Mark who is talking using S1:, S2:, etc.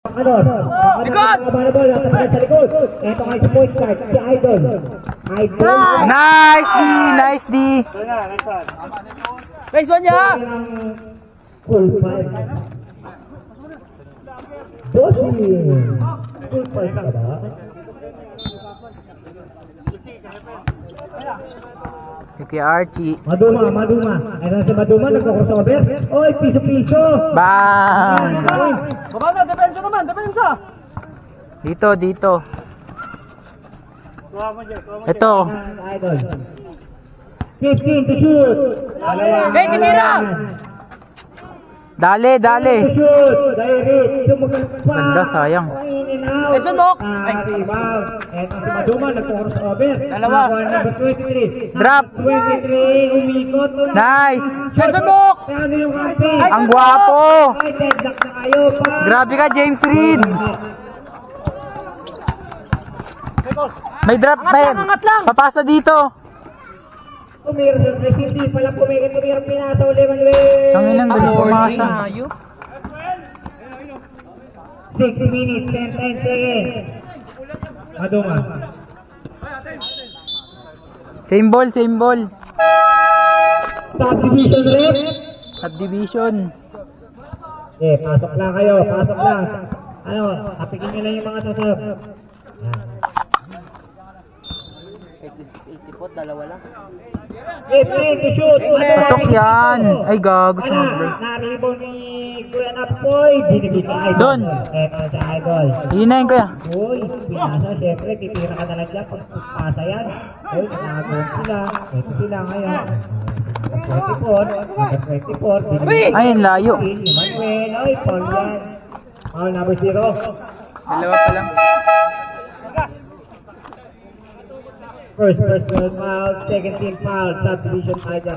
S1: Likod! Sa likod. Ito nga si point guard, si Idol.
S2: Nice D! Nice D!
S3: Nice one niya!
S1: Full five. Bossy! Full five ka ba?
S2: Kay Archie.
S1: Maduma. Ayun si Maduma, nagko-crossover. Oy, piso-piso!
S2: Bang!
S3: Baba na, depensa naman, depensa!
S2: Dito. Ito.
S1: Idol. 15 to shoot!
S3: Hey, tinira!
S2: Dale!
S1: To shoot! Direct!
S2: Ganda, sayang.
S3: Ito, Dok!
S1: Eto si Maduma, nagko-crossover.
S3: Dalawa.
S1: Number 23.
S2: Drop!
S1: 23, umikot.
S3: Ito,
S2: Nice!
S3: Dok!
S1: Ano yung kampi?
S2: Ang gwapo!
S1: Ay, deadlock na kayo pa!
S2: Grabe ka, James Reed! May drop,
S3: Angat lang!
S2: papasa dito!
S1: Tumira sa tres, hindi pala tumira pinataw, Lemanuel!
S2: Tanginang galing pumasa.
S1: 60 minutes, 10 seconds. Maduma.
S2: Same ball.
S1: Subdivision rep.
S2: Subdivision.
S1: Pasok lang kayo, pasok lang. Ano, tapikin nyo lang yung mga tasap. Play to shoot.
S2: Pasok yan. Ay, gago sa mag-break.
S1: Naribo ni Kuya Napoy. Binibig ka Idol.
S2: Doon.
S1: Eto sa Idol.
S2: Yun na yun, kuya.
S1: Uy, pinasa, syempre, titira ka na lang dyan pag pasa yan. Uy, nakagoon sila. Ito sila ngayon. 24.
S2: Ayun, layo.
S1: Manuel, oy, Paul yan. Foul number 0.
S2: Dalawa pa lang.
S1: First personal foul, second team foul, subdivision either.